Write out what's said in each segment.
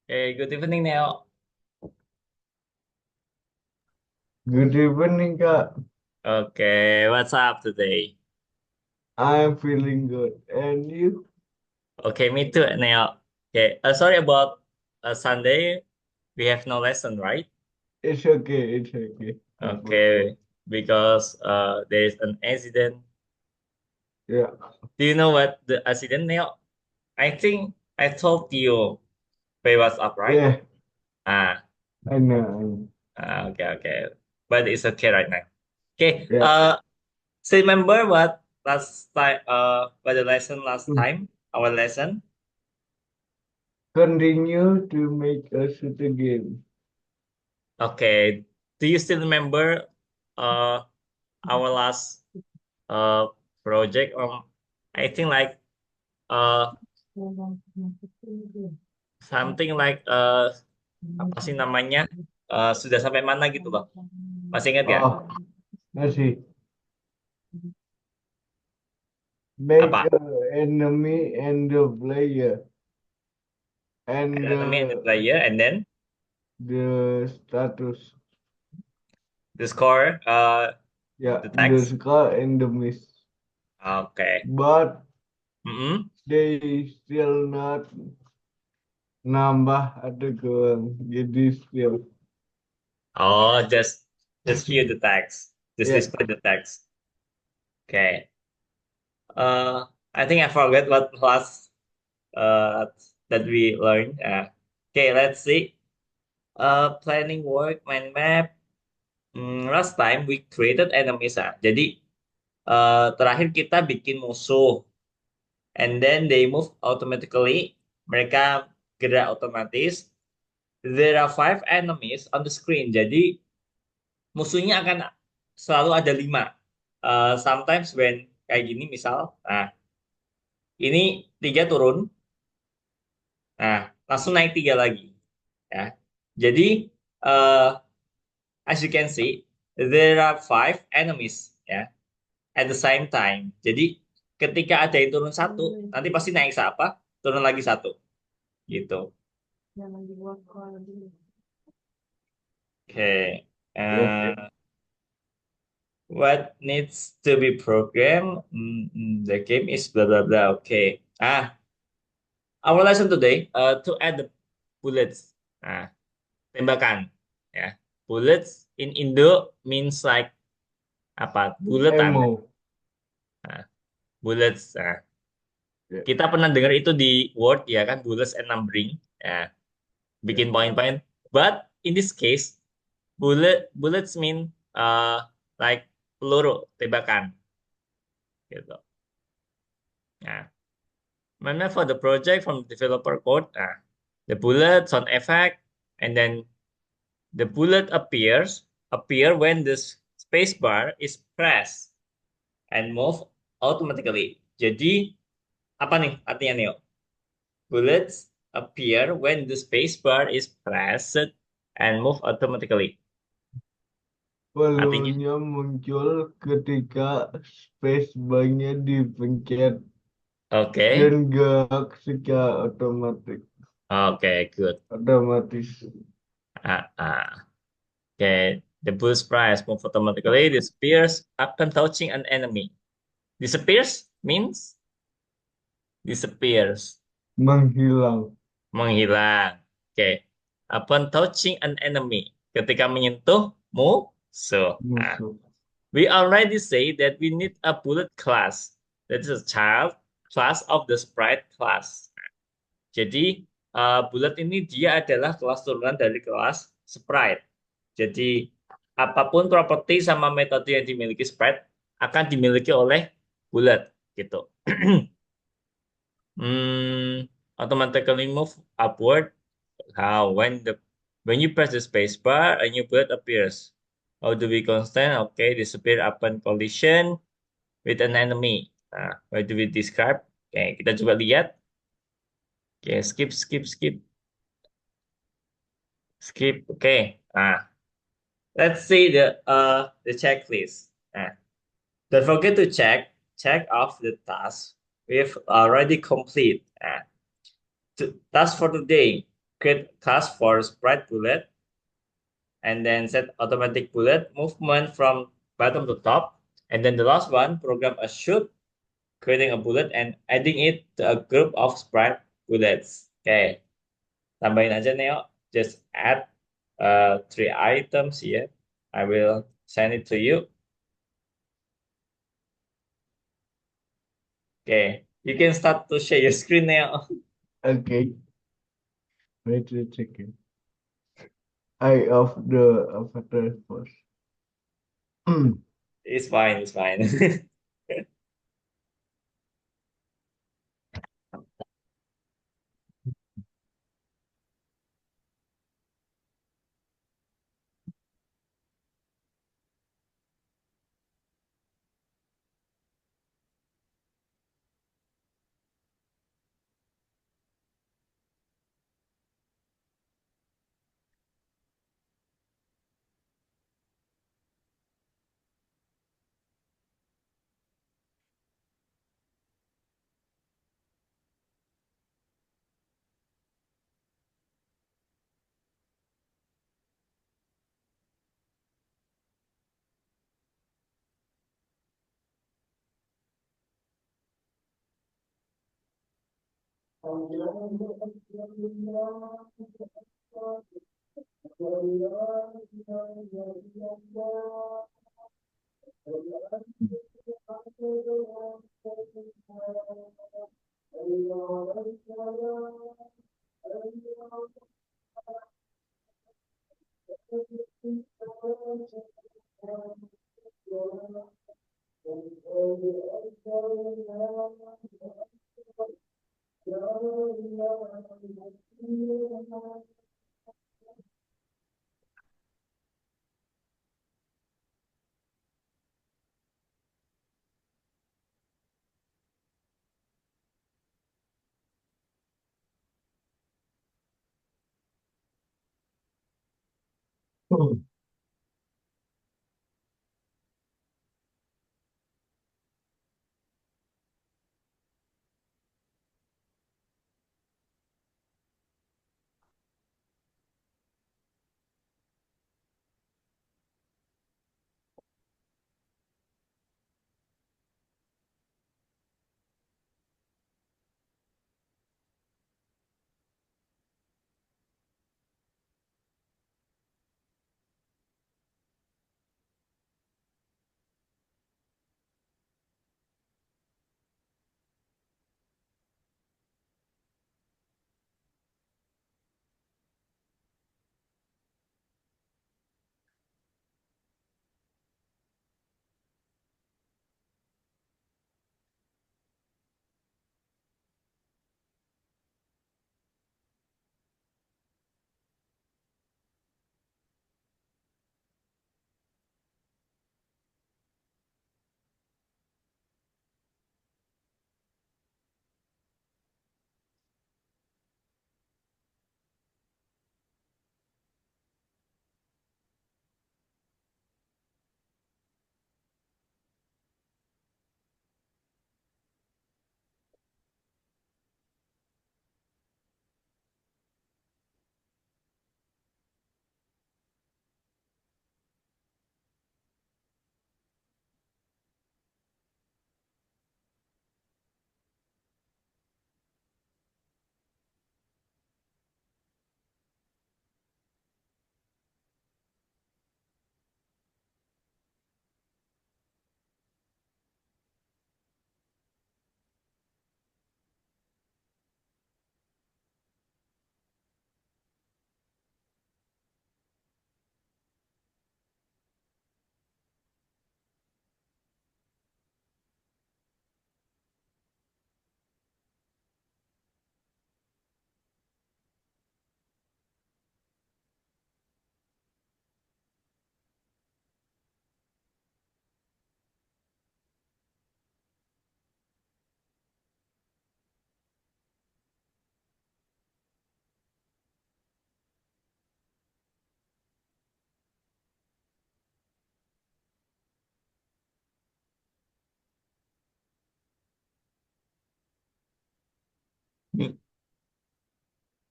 Hey, good evening, Neo. Good evening, Kak. Okay, what's up today? I'm feeling good. And you? Okay, me too, Neo. Okay, sorry about Sunday. We have no lesson, right? It's okay. It's okay. No problem. Okay, because there is an accident. Yeah. Do you know what the accident, Neo? I think I told you by WhatsApp, right? Yeah. Ah, I know. okay, okay. But it's okay right now. Okay, Yeah. still remember what last time, what the lesson last Mm. time? Our lesson? Continue to make us it again. Okay. Do you still remember uh our last uh project I think like uh something like apa sih namanya? Sudah sampai mana gitu loh. Masih ingat gak? Oh, masih. Make Apa? a enemy and the player and Enemy and the player and then the status. the score Yeah, the the text. score and the miss. Okay. But Mm-mm. they still not nambah adegan. Jadi still. Oh, just view the text. Just Yeah. display the text. Okay. Uh I think I forgot what last uh, that we learned. Okay, let's see. Planning work, mind map. Last time we created enemies. Jadi terakhir kita bikin musuh, and then they move automatically. Mereka gerak otomatis. There are five enemies on the screen. Jadi musuhnya akan selalu ada lima. Sometimes when kayak gini misal, nah ini tiga turun, nah langsung naik tiga lagi. Ya. Jadi uh, as you can see, there are five enemies ya at the same time. Jadi ketika ada yang turun satu, nanti pasti naik apa? Turun lagi satu gitu. Oke. Yeah. What needs to be programmed? The game is blah blah blah. Oke. Our lesson today to add the bullets. Ah, tembakan. Ya. Bullets in Indo means like apa? Buletan. Emo. Nah, bullets. Nah, Yeah. kita pernah dengar itu di Word ya kan, bullets and numbering. Ya, Yeah. bikin poin-poin. But in this case, bullets mean like peluru, tembakan gitu. Nah, mana for the project from developer code, the bullet sound effect, and then the bullet appear when the space bar is pressed and move automatically. Jadi apa nih artinya Neo? Bullets appear when the space bar is pressed and move automatically. Artinya, Pelurunya muncul ketika space bar-nya dipencet dan okay, gerak secara okay, good. otomatis. Okay, the boost price move automatically disappears upon touching an enemy. Disappears means disappears, Menghilang menghilang. Okay, upon touching an enemy, ketika menyentuh musuh. musuh. We already say that we need a bullet class. That is a child class of the sprite class. Jadi, bullet ini dia adalah kelas turunan dari kelas sprite. Jadi, apapun properti sama metode yang dimiliki sprite akan dimiliki oleh bullet gitu. Automatically move upward. How? When you press the space bar, a new bullet appears. How do we constant? Okay, disappear upon collision with an enemy. Nah, how do we describe? Oke, kita coba lihat. Oke, skip. Oke, nah, let's see the checklist. Nah, don't forget to check off the task we've already complete. Task for today. create class for sprite bullet, and then set automatic bullet movement from bottom to top. And then the last one, program a shoot, creating a bullet and adding it to a group of sprite bullets. Okay, tambahin aja Neo. Just add three items here. I will send it to you. Okay, you can start to share your screen now. Okay, wait a second. I off the avatar first. It's fine, it's fine.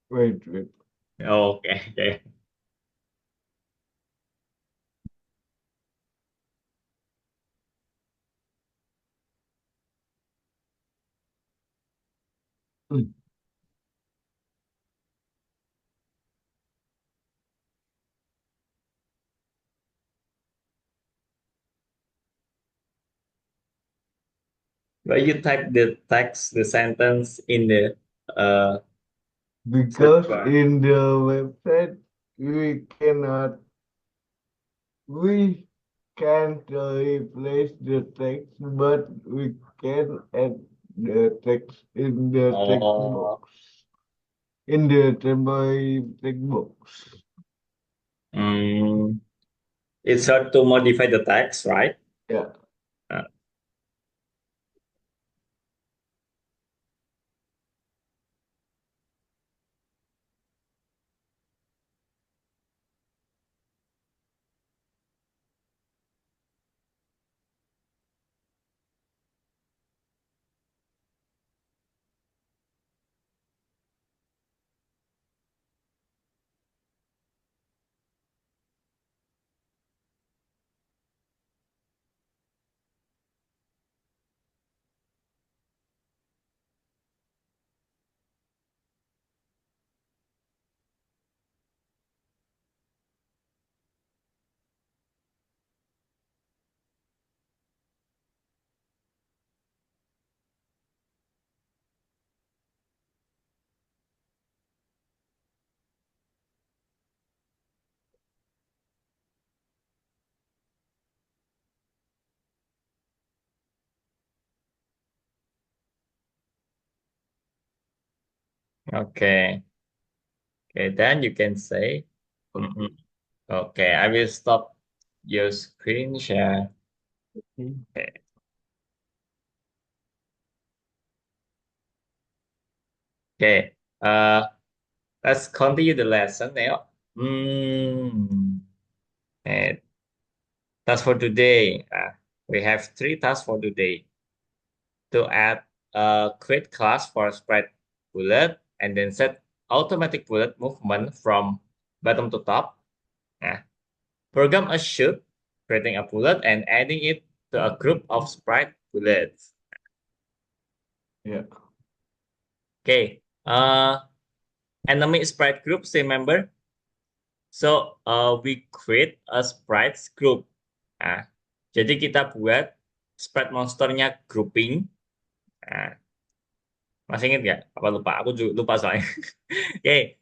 Wait, wait. Oke, oke. Hmm. But you type the text, the sentence in the search Because bar. in the website we cannot, we can't replace the text, but we can add the text in the text Oh, box. In the temporary text box. mm, it's hard to modify the text, right? Yeah. Uh, okay. Okay, then you can say, Okay. okay, I will stop your screen share. Okay. Okay, okay. Let's continue the lesson now. And task for today. We have three tasks for today. To add a create class for sprite bullet and then set automatic bullet movement from bottom to top. Nah, program a shoot, creating a bullet and adding it to a group of sprite bullets. Yeah. Okay. Enemy sprite group, say member. So we create a sprites group. Nah, jadi kita buat sprite monsternya grouping. Nah, masih ingat nggak? Apa lupa? Aku juga lupa soalnya. Oke.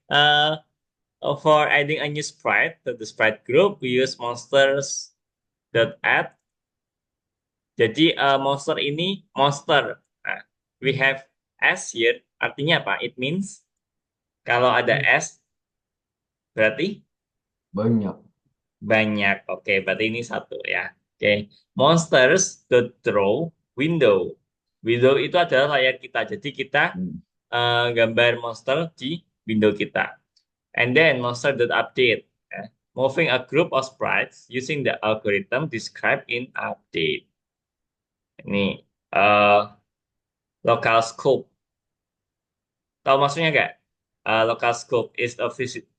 For adding a new sprite to the sprite group, we use monsters dot add. Jadi monster ini monster. Nah, we have s here. Artinya apa? It means kalau ada s berarti Banyak. banyak. Oke, berarti ini satu ya. Oke, monsters dot draw window. Window itu adalah layar kita. Jadi kita Hmm. gambar monster di window kita. And then monster dot update. Moving a group of sprites using the algorithm described in update. Ini eh local scope. Tahu maksudnya nggak? Local scope is a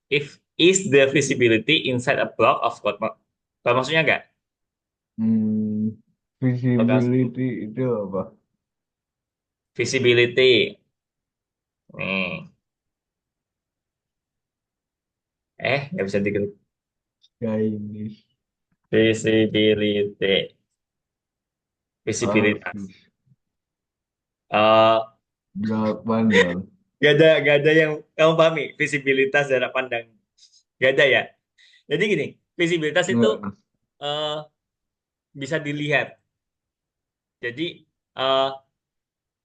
if is the visibility inside a block of code. Tahu maksudnya nggak? Hmm. Local scope. Visibility itu apa? Visibility. Nih. Nggak bisa diklik. Chinese. Visibility. Ah, Visibilitas. Eh, jarak pandang. gak ada yang kamu pahami visibilitas jarak pandang. Gak ada ya. Jadi gini, visibilitas itu Enggak. eh, bisa dilihat. Jadi eh,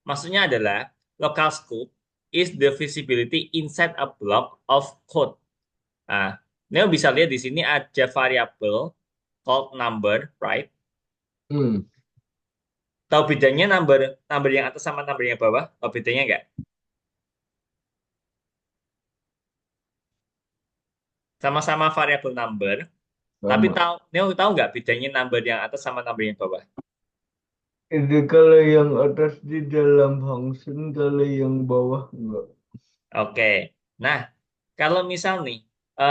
maksudnya adalah local scope is the visibility inside a block of code. Nah, Neo bisa lihat di sini ada variabel called number, right? Hmm. Tahu bedanya number number yang atas sama number yang bawah? Tahu bedanya nggak? Sama-sama variabel number, tapi Sama. Neo tahu nggak bedanya number yang atas sama number yang bawah? Itu kalau yang atas di dalam function, kalau yang bawah enggak. Oke. Nah, kalau misal nih,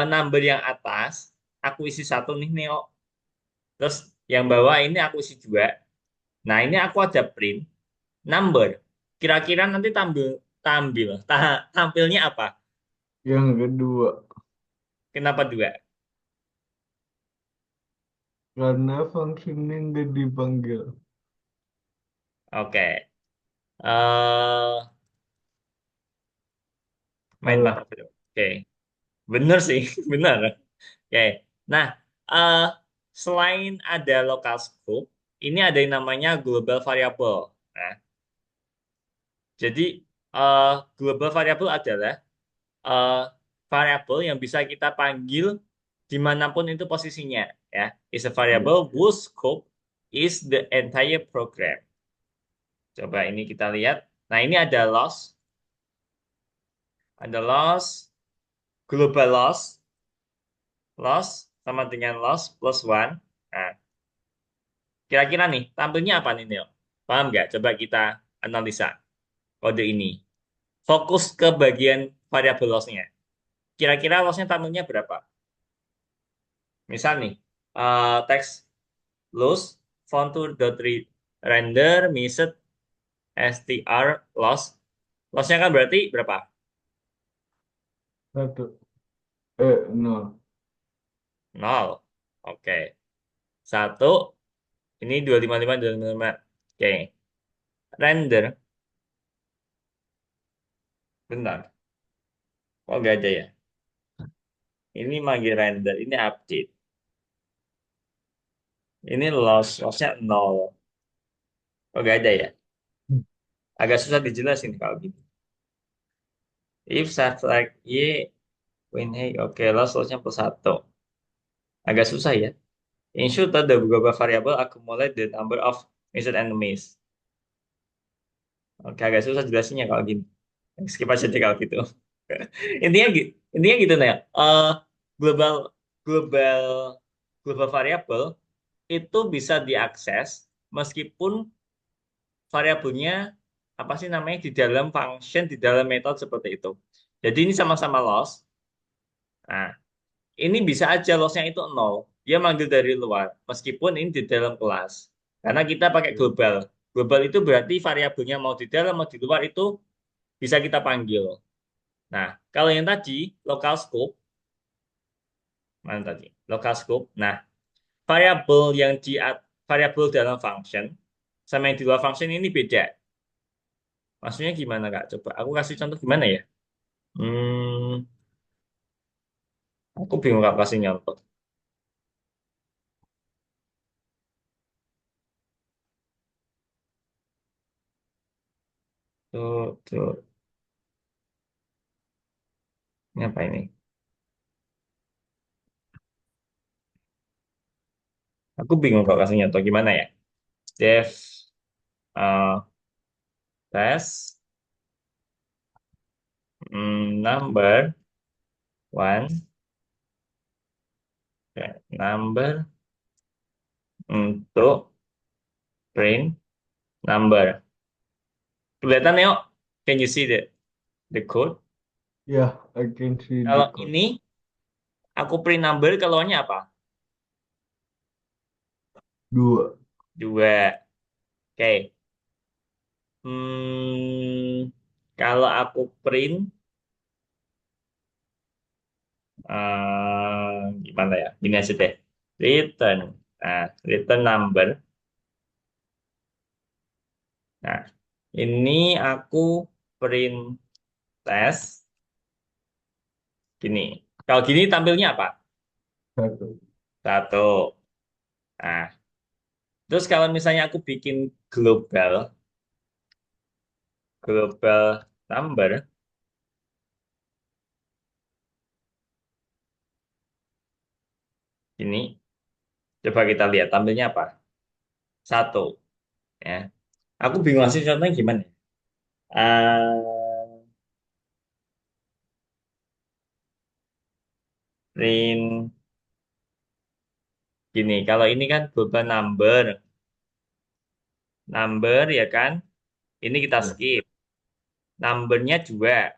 number yang atas, aku isi satu nih, Neo. Terus yang bawah ini aku isi dua. Nah, ini aku ada print number. Kira-kira nanti tampilnya apa? Yang kedua, Kenapa dua? karena fungsinya nggak dipanggil. Oke. eh main Salah. banget. Oke. Bener sih, bener. Oke. Nah, eh selain ada local scope, ini ada yang namanya global variable. Nah, jadi eh global variable adalah eh variable yang bisa kita panggil dimanapun itu posisinya. Ya, is a Ya. variable whose scope is the entire program. Coba ini kita lihat. Nah, ini ada loss, global loss sama dengan loss plus one. Nah, kira-kira nih, tampilnya apa nih, Neo? Paham nggak? Coba kita analisa kode ini. Fokus ke bagian variabel loss-nya. Kira-kira loss-nya tampilnya berapa? Misal nih, text loss, font to dot render, message, str, loss. Loss-nya kan berarti berapa? Satu. Nol. Nol. Oke. Satu, ini 255, 255. Oke. Render, bentar. Kok nggak ada ya? Ini manggil render, ini update. Ini loss-nya nol. Kok nggak ada ya? Agak susah dijelasin kalau gitu. If subtract Y, win hey, oke, loss-nya plus satu. Agak susah ya. Ensure that the global variable accumulate the number of missed enemies. Oke, agak susah jelasinnya kalau gini. Skip aja deh kalau gitu. Intinya gitu nih. Global global global variable itu bisa diakses meskipun variabelnya apa sih namanya di dalam function di dalam metode seperti itu. Jadi ini sama-sama loss. Nah, ini bisa aja lossnya itu nol. Dia manggil dari luar meskipun ini di dalam kelas. Karena kita pakai global. Global itu berarti variabelnya mau di dalam mau di luar itu bisa kita panggil. Nah, kalau yang tadi local scope mana tadi? Local scope. Nah, variabel yang di variabel dalam function sama yang di luar function ini beda. Maksudnya gimana, Kak? Coba aku kasih contoh gimana ya? Hmm, aku bingung Kak kasih contoh. Tuh, ini apa ini? Aku bingung kok kasih contoh gimana ya? Dev uh, test number one, ya, number untuk print number. Kelihatan ya? Can you see the code? Yeah, I can see the Kalau code. ini aku print number keluarnya apa? Dua. Dua. Oke. Hmm, kalau aku print gimana ya? Gini aja deh. Return. Nah, return number. Nah, ini aku print test. Gini. Kalau gini tampilnya apa? Satu. Satu. Nah, terus kalau misalnya aku bikin global number, ini coba kita lihat tampilnya apa? Satu. Ya. Aku bingung ngasih contohnya gimana. Uh, print gini. Kalau ini kan global number ya kan? Ini kita Ya. skip. Numbernya dua.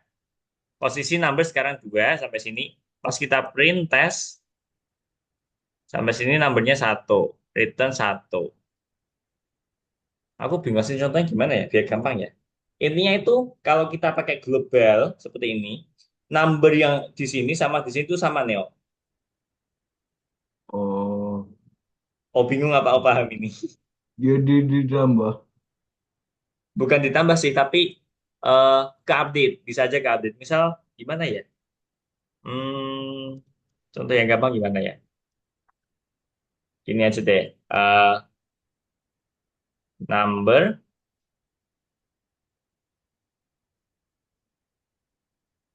Posisi number sekarang 2 sampai sini. Pas kita print tes, sampai sini numbernya 1. Return 1. Aku bingung sih contohnya gimana ya, biar gampang ya. Intinya itu kalau kita pakai global seperti ini, number yang di sini sama di sini itu sama Neo. Oh, Oh bingung apa oh, paham ini? jadi ditambah. Bukan ditambah sih, tapi eh ke-update. Bisa aja ke-update. Misal gimana ya? Hmm, contoh yang gampang gimana ya? Gini aja deh. Number,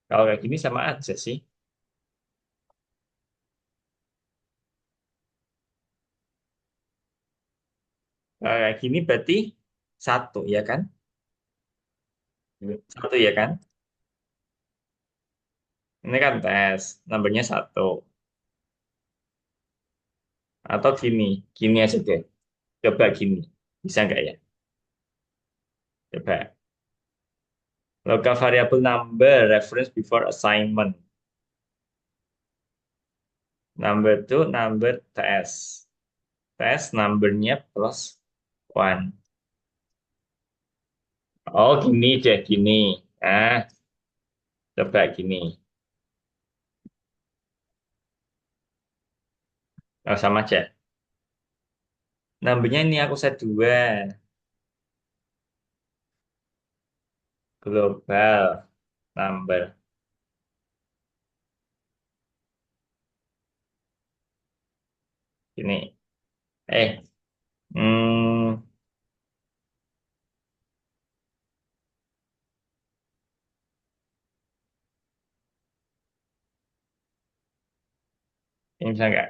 kalau kayak gini sama aja sih. Kalau kayak gini berarti 1 ya kan? Ya. 1 ya kan? Ini kan tes, numbernya 1. Atau gini aja deh. Coba gini. Bisa nggak ya? Coba. Local variable number reference before assignment. Number two, number tes. Tes numbernya plus one. Oh, gini deh, gini. Ah, coba gini. Oh, sama aja. Numbernya ini aku set 2. Global number. Ini. Eh, hmm, ini bisa nggak?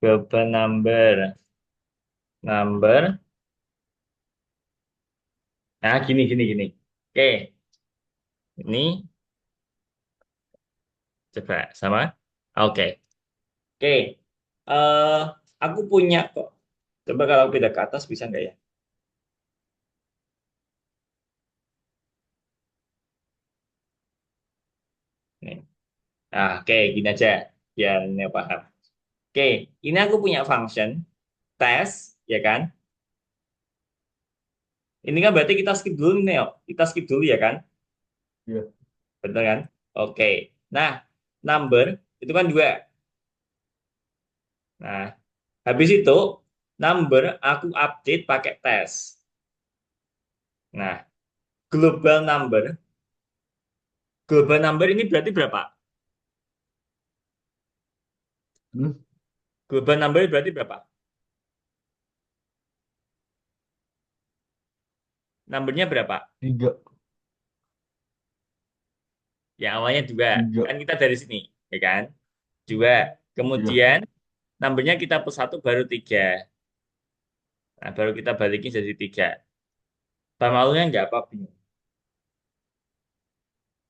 Global number. Number. Nah, gini. Oke, ini coba sama. Oke. Oke, eh aku punya kok. Coba kalau pindah ke atas bisa nggak ya? Nih. Nah, oke, gini aja biar Neo paham. Oke, ini aku punya function tes, ya kan? Ini kan berarti kita skip dulu nih, Neo. Kita skip dulu ya kan? Ya. Betul kan? Oke. Nah, number itu kan 2. Nah, habis itu number aku update pakai tes. Nah, global number, global number ini berarti berapa? Hmm, Global number berarti berapa? Numbernya berapa? tiga. Ya awalnya 2. Tiga. Kan kita dari sini, ya kan? 2. Ya. Kemudian numbernya kita plus 1 baru 3. Nah, baru kita balikin jadi 3. Sama malunya nggak apa bingung.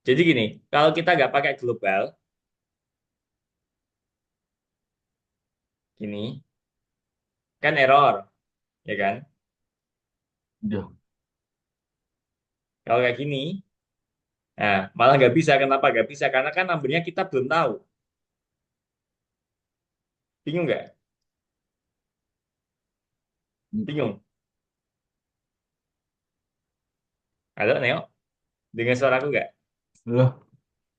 Jadi gini, kalau kita nggak pakai global, gini, kan error, ya kan? Ya. Kalau kayak gini, nah, malah nggak bisa. Kenapa nggak bisa? Karena kan numbernya kita belum tahu. Bingung nggak? Bingung. Halo, Neo? Dengar suaraku nggak? Lah.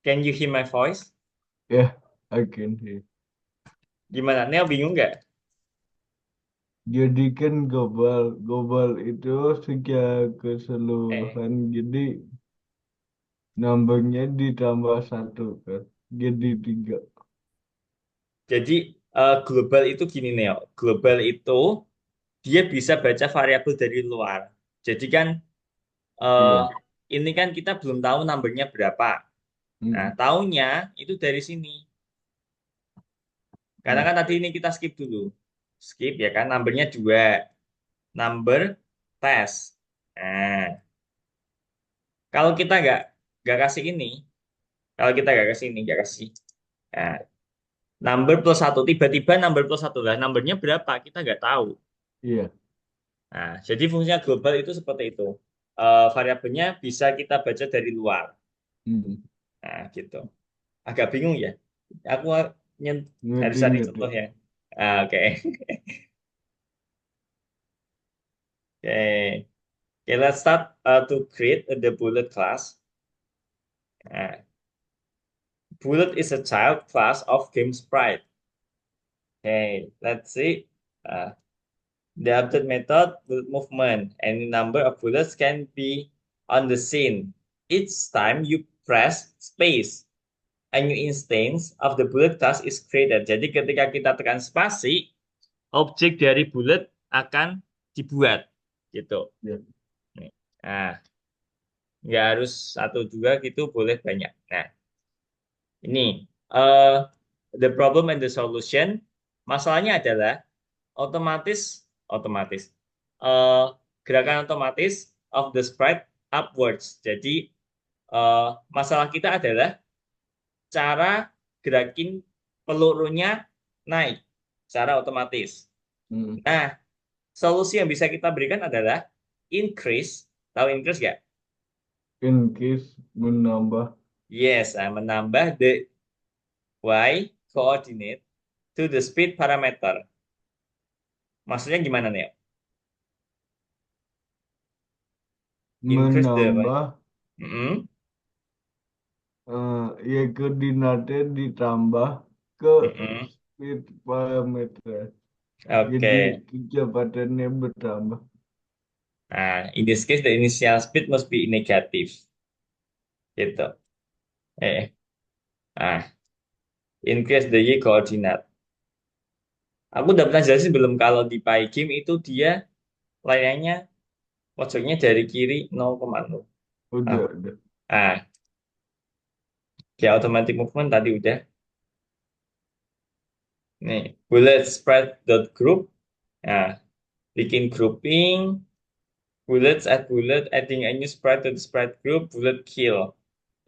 Can you hear my voice? Ya. I can hear. Gimana? Neo bingung nggak? Jadi kan global, global itu secara Eh, keseluruhan. Jadi nambahnya ditambah satu kan. Jadi tiga. jadi global itu gini, Neo. Global itu dia bisa baca variabel dari luar. Jadi kan eh, Iya. ini kan kita belum tahu numbernya berapa. Nah, Hmm. taunya itu dari sini. Karena Hmm. kan tadi ini kita skip dulu. Skip ya kan, numbernya 2. Number test. Nah, kalau kita nggak kasih ini, kalau kita nggak kasih ini, nggak kasih. Nah, number plus 1, tiba-tiba number plus 1 lah. Numbernya berapa? Kita nggak tahu. Iya. Nah, jadi fungsinya global itu seperti itu. Variabelnya bisa kita baca dari luar. Hmm. Nah, gitu. Agak bingung ya. Aku harus Ngerti, cari ngerti. contoh ya. Oke. Oke. Okay, let's start to create the bullet class. Uh, bullet is a child class of game sprite. Okay, let's see. Uh, the update method bullet movement. Any number of bullets can be on the scene. Each time you press space, a new instance of the bullet class is created. Jadi ketika kita tekan spasi, objek dari bullet akan dibuat. Gitu. Ya. Nah, nggak harus satu dua gitu, boleh banyak. Nah, ini the problem and the solution. Masalahnya adalah otomatis otomatis eh, gerakan otomatis of the sprite upwards. Jadi masalah kita adalah cara gerakin pelurunya naik secara otomatis. Hmm. Nah, solusi yang bisa kita berikan adalah increase. Tahu increase nggak? In case menambah Yes, menambah the y coordinate to the speed parameter. Maksudnya gimana nih? Increase the y. menambah Mm-mm, ya koordinatnya ditambah ke mm-mm. speed parameter. Jadi Oke. kecepatannya bertambah. Nah, in this case, the initial speed must be negative. Gitu. Nah, increase the y coordinate. Aku udah pernah jelasin belum kalau di Pygame itu dia layarnya pojoknya dari kiri 0,0. Ah, Udah. ah, kayak automatic movement tadi udah. Nih, bullet spread dot group. Nah, bikin grouping. Bullets add bullet, adding a new sprite to the sprite group, bullet kill.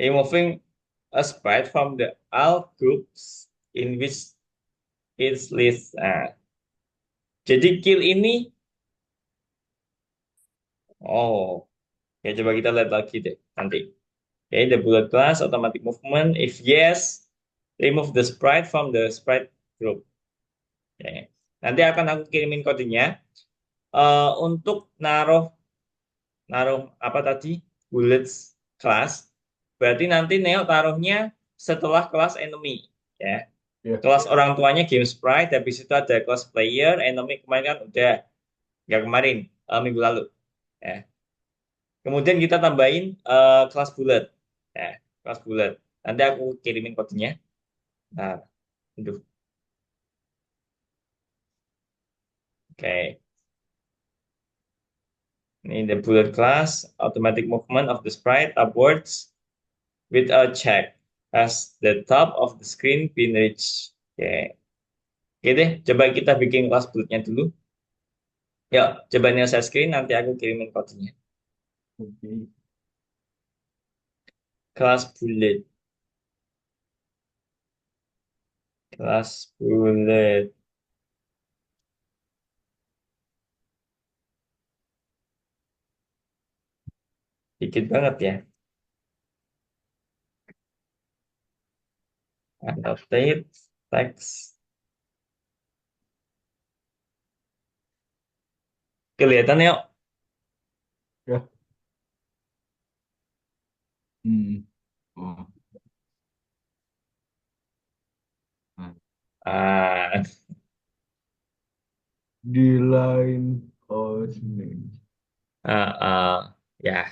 Removing a sprite from the all groups in which it's list. Nah, jadi kill ini, oh, ya coba kita lihat lagi deh nanti. Okay, the bullet class, automatic movement. If yes, remove the sprite from the sprite group. Oke. Nanti akan aku kirimin kodenya. Untuk naruh naruh apa tadi bullets class berarti nanti Neo taruhnya setelah kelas enemy ya Ya. kelas orang tuanya game sprite habis itu ada kelas player enemy kemarin kan udah nggak kemarin minggu lalu ya kemudian kita tambahin kelas bullet ya kelas bullet nanti aku kirimin kodenya nah aduh oke ini the bullet class automatic movement of the sprite upwards with a check as the top of the screen been reached. Oke, oke deh. Coba kita bikin kelas bulletnya dulu. Yuk, coba nih share screen, nanti aku kirimin kodenya. Oke. Kelas bullet, kelas bullet. Dikit banget ya. Annotate, text. Kelihatan yuk. Ya. Hmm. Oh. Nah. Ah, Di line oh sini. ya.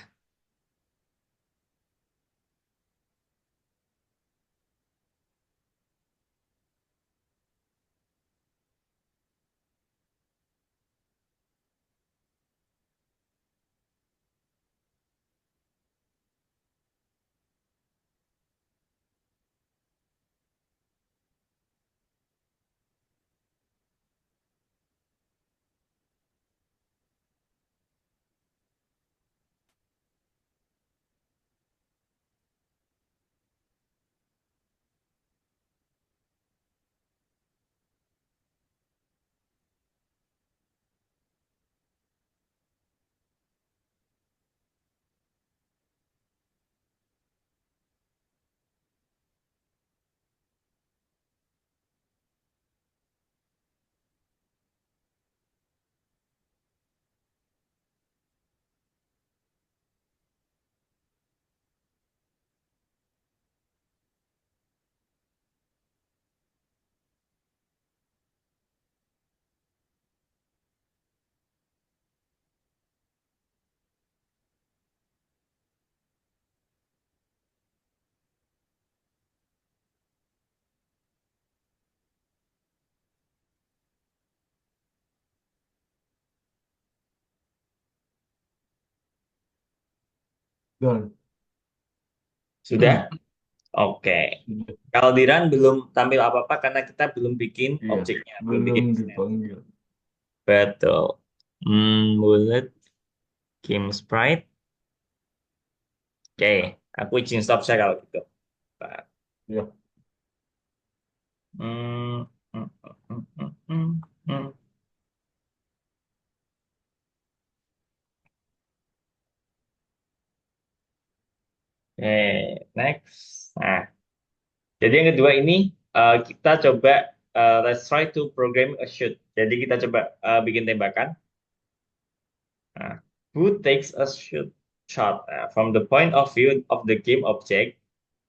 Done. Sudah? Oke. Sudah. Kalau di run belum tampil apa-apa karena kita belum bikin Iya, objeknya, belum belum bikin instance. dipanggil. Betul. Bullet game sprite. Oke, aku izin stop saya kalau gitu. Pak. Ya, Hmm, hmm, hmm, hmm, hmm, hmm. Oke, next. Nah, jadi yang kedua ini kita coba let's try to program a shoot. Jadi kita coba bikin tembakan. Nah, who takes a shoot shot from the point of view of the game object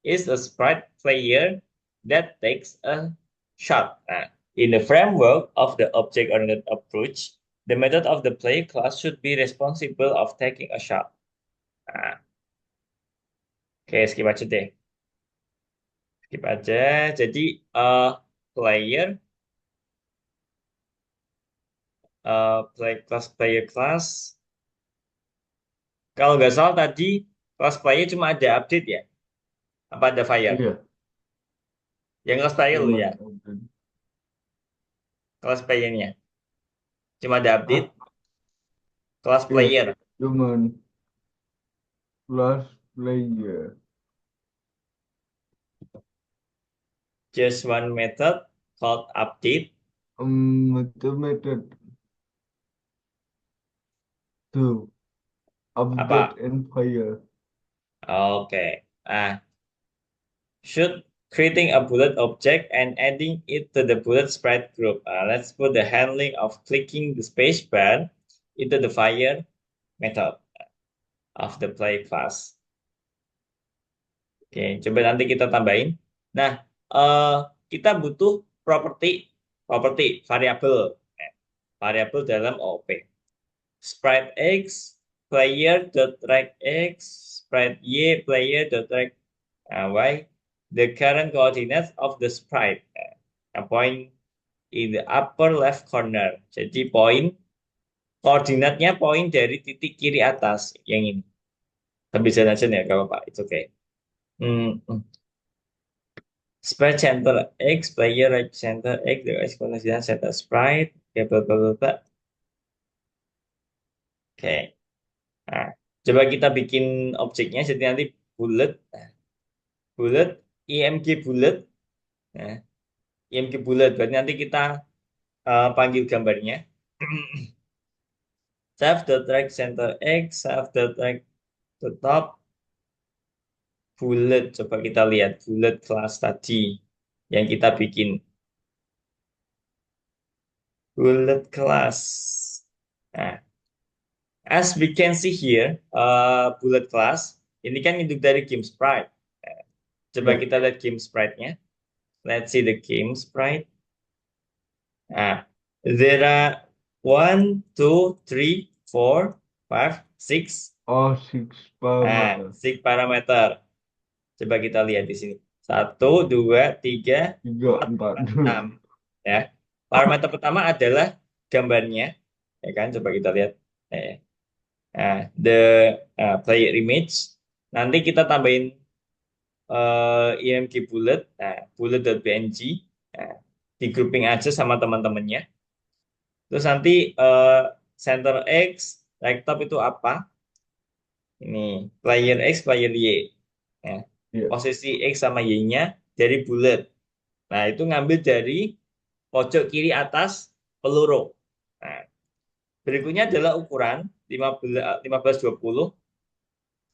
is a sprite player that takes a shot. Nah, in the framework of the object-oriented approach, the method of the player class should be responsible of taking a shot. Nah, oke, skip aja deh. Skip aja. Jadi, player, player class. Kalau nggak salah tadi, class player cuma ada update ya? Apa ada fire? iya, Yang class player loh cuman ya, open. class playernya. Cuma ada Ah, update, class iya, player. cuman last player. Just one method called update. Itu method to update Apa? and fire. Oke. Nah, should creating a bullet object and adding it to the bullet sprite group. Let's put the handling of clicking the space bar into the fire method of the play class. Oke, coba nanti kita tambahin. Nah, eh, kita butuh properti, variabel, variabel dalam OOP. Sprite X, player.track X, sprite Y, player.track Y, the current coordinates of the sprite. A point in the upper left corner. Jadi poin koordinatnya poin dari titik kiri atas yang ini. Tapi aja ya, kalau Pak, itu oke. Hmm, hmm. Sprite center X, player right center X, the X koordinat center sprite, ya bla bla bla bla. Oke. Nah, coba kita bikin objeknya jadi nanti bullet, bullet, IMG bullet, nah, IMG bullet. Berarti nanti kita panggil gambarnya. Save the track center X, save the track the top, bullet. Coba kita lihat bullet class tadi yang kita bikin. Bullet class. Nah, as we can see here, bullet class ini kan induk dari game sprite. Coba Ya, kita lihat game sprite-nya. Let's see the game sprite. Nah, there are 1, 2, 3, 4, 5, 6. oh, six Nah, parameter. 6 parameter. Coba kita lihat di sini. 1, 2, 3, Tiga, 4, empat. 6. Ya. Parameter pertama adalah gambarnya. Ya kan? Coba kita lihat. Nah, the player image. Nanti kita tambahin img bullet. Nah, bullet.png. Nah, di grouping aja sama teman-temannya. Terus nanti center X, right top itu apa? Ini player X, player Y. Ya. Ya, Posisi X sama Y-nya dari bullet. Nah, itu ngambil dari pojok kiri atas peluru. Nah, berikutnya adalah ukuran 15-20.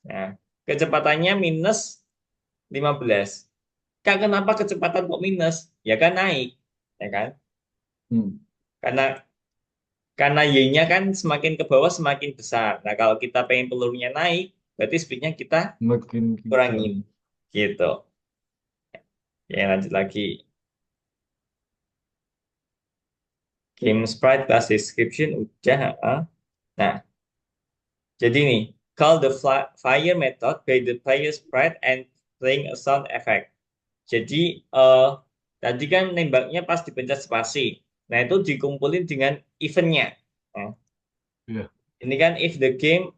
Nah, kecepatannya -15. Kak, kenapa kecepatan kok minus? Ya kan naik, ya kan? hmm. Karena Y-nya kan semakin ke bawah semakin besar. Nah, kalau kita pengen pelurunya naik, berarti speed-nya kita Makin kita. kurangin. Gitu. Ya, lanjut lagi. Game sprite class description udah. Nah, jadi nih, call the fire method by the player sprite and playing a sound effect. Jadi, tadi kan nembaknya pas dipencet spasi. Nah, itu dikumpulin dengan eventnya. Nah, Ya, ini kan if the game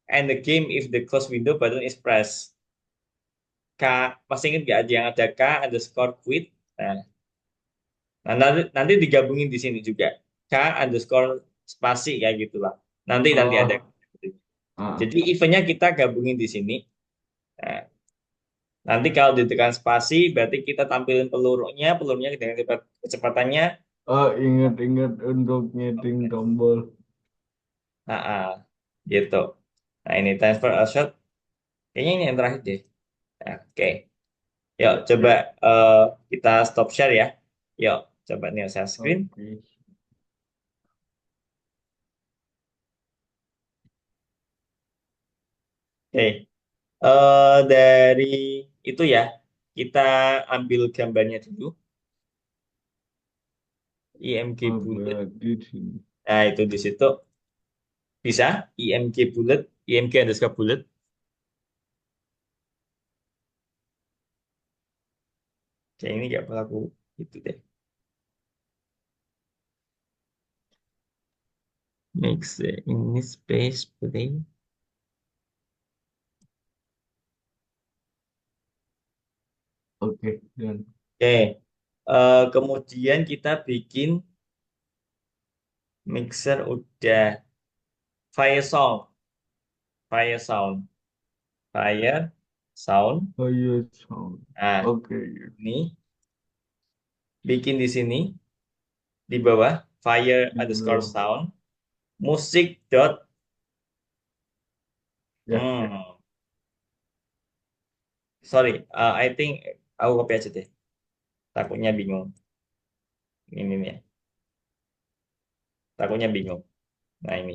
and the game if the close window button is pressed. K, masih ingat nggak yang ada K underscore quit? Nah, nanti digabungin di sini juga. K underscore spasi kayak gitulah. Nanti ada. Oh, ah, Jadi eventnya kita gabungin di sini. Nah, nanti kalau ditekan spasi, berarti kita tampilin pelurunya dengan kecepatannya. oh ingat-ingat untuk nyeting tombol. Nah, gitu. Nah, ini transfer a shot. Kayaknya ini yang terakhir deh. Nah, oke. Yuk, coba eh, kita stop share ya. Yuk, coba nih share screen. Oke. Oke. Dari itu ya, kita ambil gambarnya dulu. IMG Oh, bullet. berarti di sini. Nah, itu di situ bisa IMG bullet, IMG underscore bullet. Kayak ini gak berlaku gitu deh. Mix ini space play. Oke, dan Oke. Kemudian kita bikin mixer udah fire sound, fire sound, fire sound. fire sound. Nah, Oke, ini bikin di sini di bawah fire di underscore bawah. sound musik dot Ya, ya. sorry, I think aku copy aja deh. Takutnya bingung. Ini nih, takutnya bingung. Nah ini,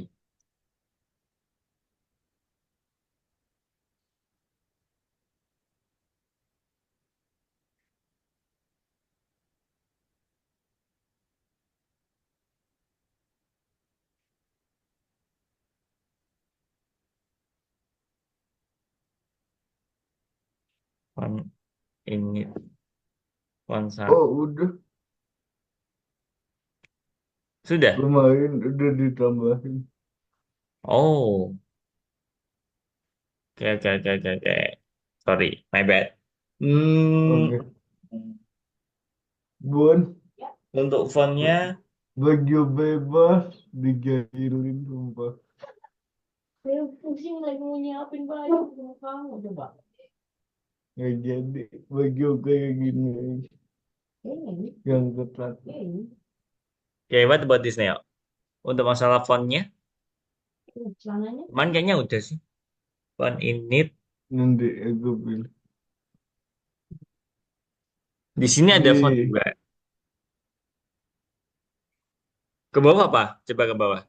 font ini font Oh, satu udah. sudah. Kemarin udah ditambahin. Oh, oke. Sorry, my bad. Hmm, Oke. Bun, untuk fontnya, baju bebas dijailin sumpah. Saya pusing lagi mau nyiapin baju sama kamu coba. Nggak jadi baju kayak gini Ini, yang ketat. ini, oke, what about this now? Untuk masalah fontnya, celananya. cuman kayaknya udah sih. Font init. Nanti aku pilih. Di sini ada font Nih, juga. Ke bawah apa? Coba ke bawah.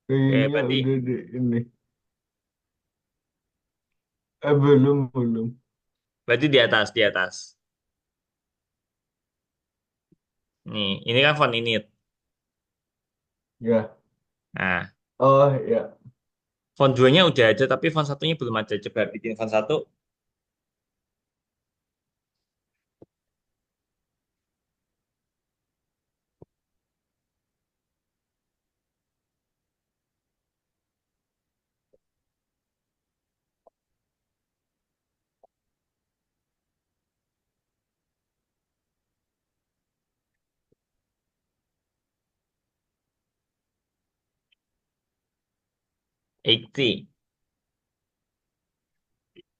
Oke, kayaknya berarti udah di ini. Belum, belum. berarti di atas, di atas. Nih, ini kan font init. Ya. Nah, Oh, ya. font 2-nya udah ada, tapi font satunya belum ada. Coba bikin font satu. 80.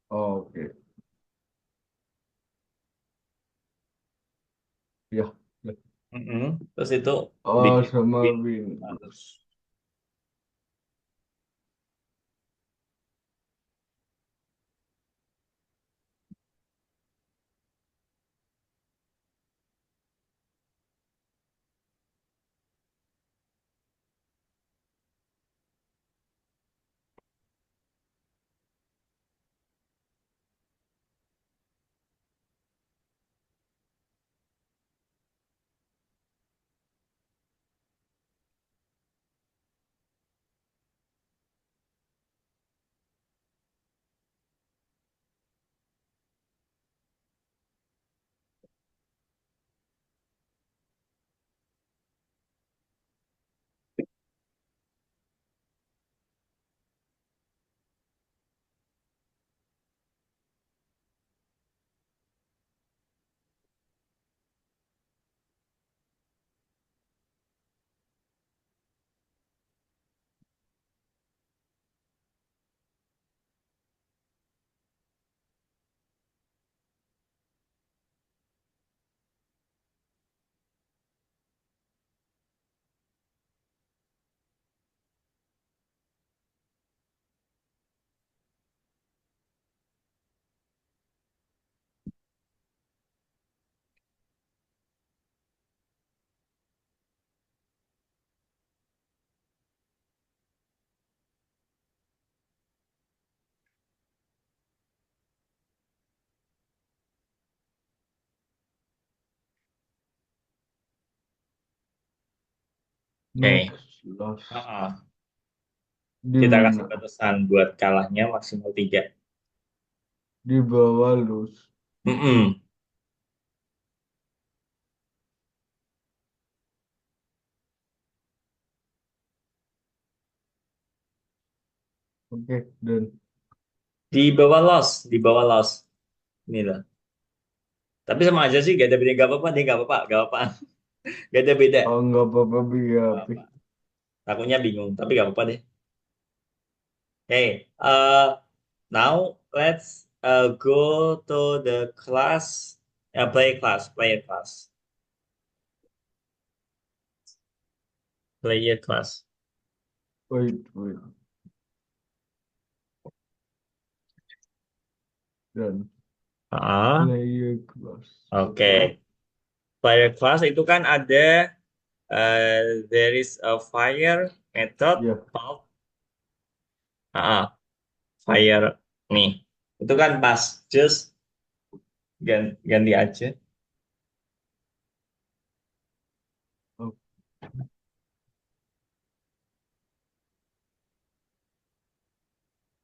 Oke. Ya. Ya. Mm-mm. Terus itu Oh, bikin sama pin Windows. harus Oke. Max loss. Ah, Di kita kasih mana? batasan buat kalahnya maksimal 3. Di bawah lose. Mm-mm. Oke, dan Di bawah loss. Ini loh. Tapi sama aja sih, gak ada beda. Gak apa-apa deh, gak apa-apa. Gak apa-apa. Gak ada beda. oh nggak apa-apa Gak BAP. apa-apa. Takutnya bingung, tapi gak apa-apa deh. Hey, now let's go to the class, player class, player class. Wait. Dan Ah, player class. oke. Oke. Player class itu kan ada, there is a fire method Ya, called, fire nih. Itu kan pas, just ganti aja. o-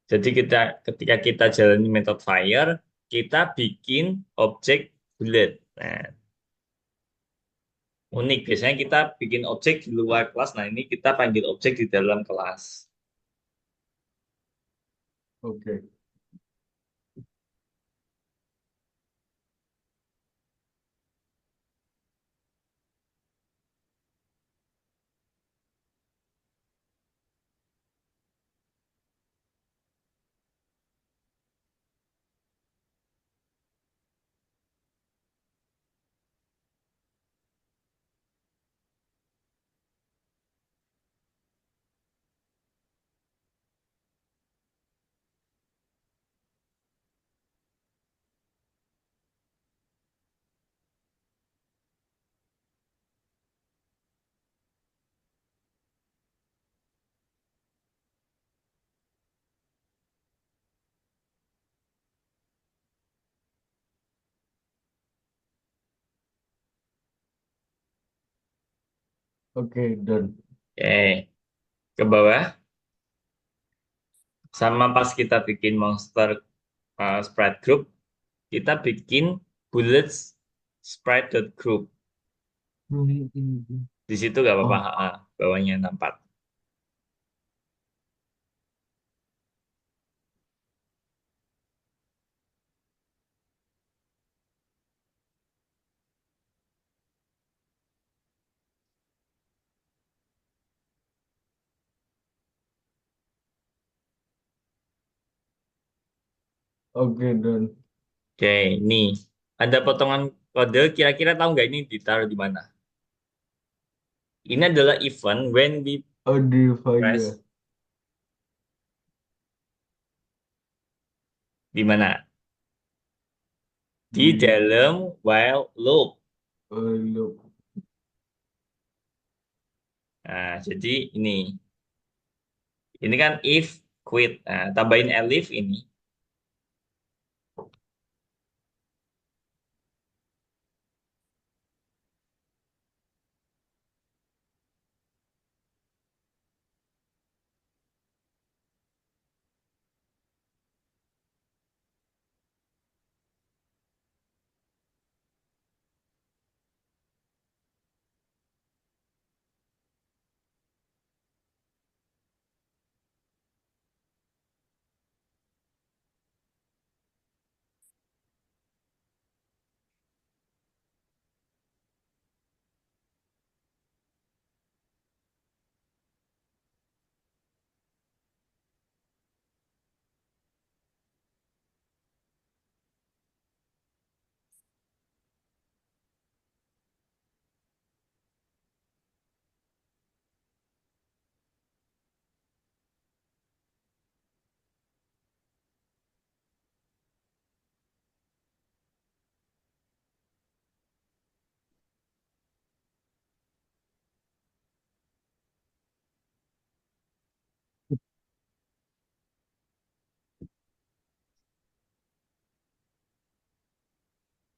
Jadi ketika kita jalani method fire, kita bikin objek bulat. Nah, unik. Biasanya kita bikin objek di luar kelas. Nah, ini kita panggil objek di dalam kelas. oke. Oke, dan Oke, ke bawah. Sama pas kita bikin monster sprite group, kita bikin bullets sprite group. Di situ nggak apa-apa, oh, bawahnya nampak. oke, dan Oke, ini ada potongan kode. Kira-kira tahu nggak ini ditaruh di mana? Ini adalah event when we press Audifier. di mana? Di Di dalam while loop. loop. Nah, jadi ini kan if quit. Nah, tambahin elif ini.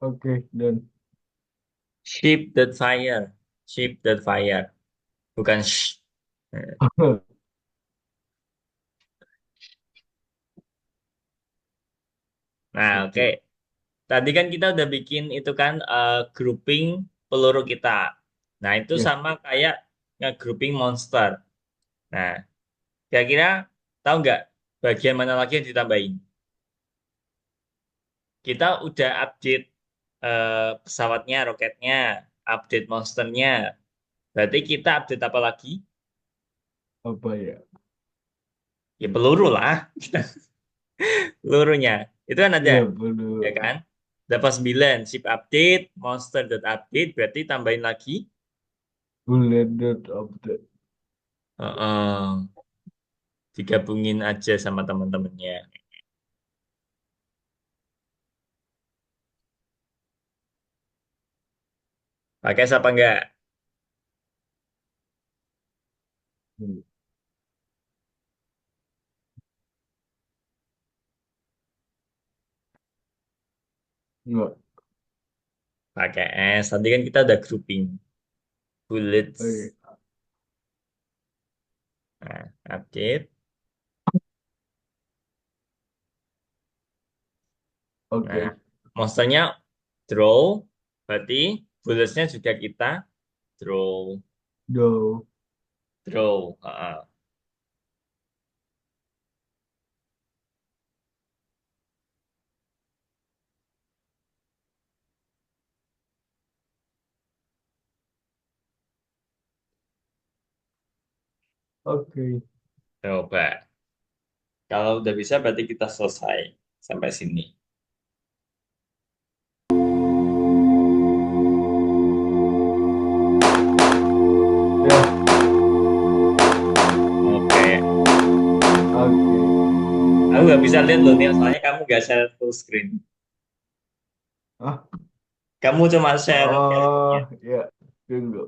Oke, dan Ship that fire. Ship that fire. bukan sh. Nah, oke. Oke, Tadi kan kita udah bikin itu kan grouping peluru kita. Nah, itu ya. sama kayak nge-grouping monster. Nah, kira-kira tahu nggak bagian mana lagi yang ditambahin? Kita udah update pesawatnya, roketnya, update monsternya. Berarti kita update apa lagi? Apa ya? Ya peluru lah, pelurunya. Itu kan ada, Ya, ya betul. kan? Dapat 9, ship update, monster dot update, berarti tambahin lagi. Bullet dot update. Heeh. Digabungin aja sama teman-temannya. Pakai apa enggak? Hmm, Enggak. Pakai S. Tadi kan kita udah grouping. Bullets. Oke. Nah, update. Nah, Oke. monsternya draw. Berarti bulletsnya juga kita draw. Do. Draw. Heeh. Oke. Coba. Kalau udah bisa berarti kita selesai sampai sini. Ya. Oke. Oke. Aku nggak bisa lihat loh, Nil. Soalnya kamu nggak share full screen. Ah. Kamu cuma share Oh, character-nya. ya. Tunggu.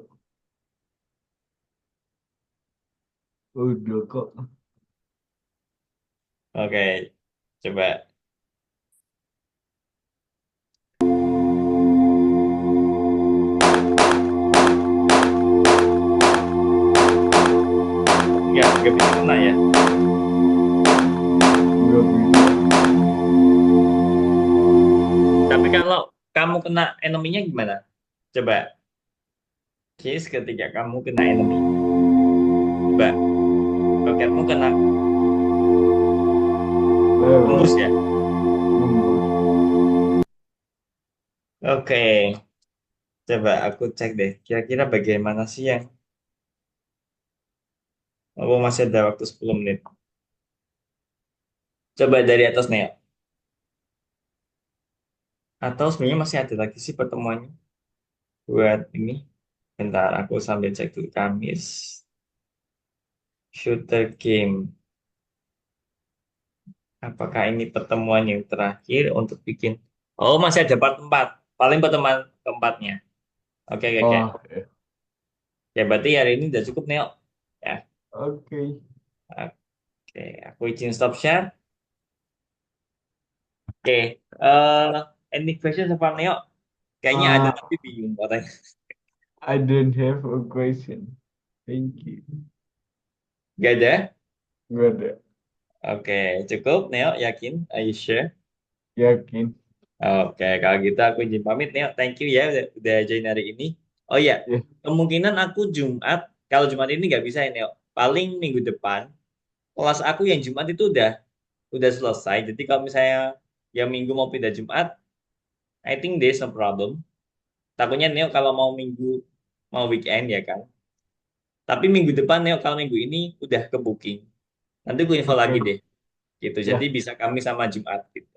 Udah kok. Oke. Coba. Nggak bisa kena ya. Nggak bisa. Tapi kalau kamu kena enemy-nya gimana? Coba. Case ketika kamu kena enemy. Coba. Roketmu kena tembus Lewat. ya? Nembus. Oke. Coba aku cek deh. Kira-kira bagaimana sih yang... Oh, masih ada waktu 10 menit. Coba dari atas nih ya. Atau sebenarnya masih ada lagi sih pertemuannya. Buat ini. Bentar, aku sambil cek dulu. Kamis. Shooter game. Apakah ini pertemuan yang terakhir untuk bikin... Oh, masih ada part 4. Paling pertemuan keempatnya. Oke, oke, oke. Oh, ya. Ya, berarti hari ini udah cukup, Neo. Ya, Oke. oke. Aku izin stop share. Oke. Any question so far, Neo? Kayaknya ada, Ah, tapi bingung katanya. I don't have a question. Thank you. Gak ada? Nggak ada. Oke, cukup, Neo. Yakin? Are you sure? Yakin. Oke, kalau gitu aku izin pamit, Neo. Thank you ya udah join hari ini. Oh ya, Ya. kemungkinan aku Jumat, kalau Jumat ini nggak bisa ya, Neo. Paling minggu depan, kelas aku yang Jumat itu udah selesai. Jadi kalau misalnya yang minggu mau pindah Jumat, I think there's no problem. Takutnya Neo kalau mau minggu, mau weekend ya kan. Tapi minggu depan Neo kalau minggu ini udah ke booking. Nanti gue info lagi Oke. deh. Gitu. Jadi Ya. bisa kami sama Jumat gitu.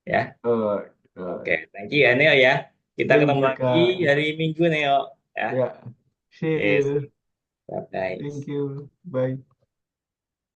Ya. Oke, Uh, thank you ya Neo ya. Kita Thank ketemu you, lagi Kak. hari Minggu Neo. Ya. Ya. See Yes. you. Bye-bye. Thank you. Bye.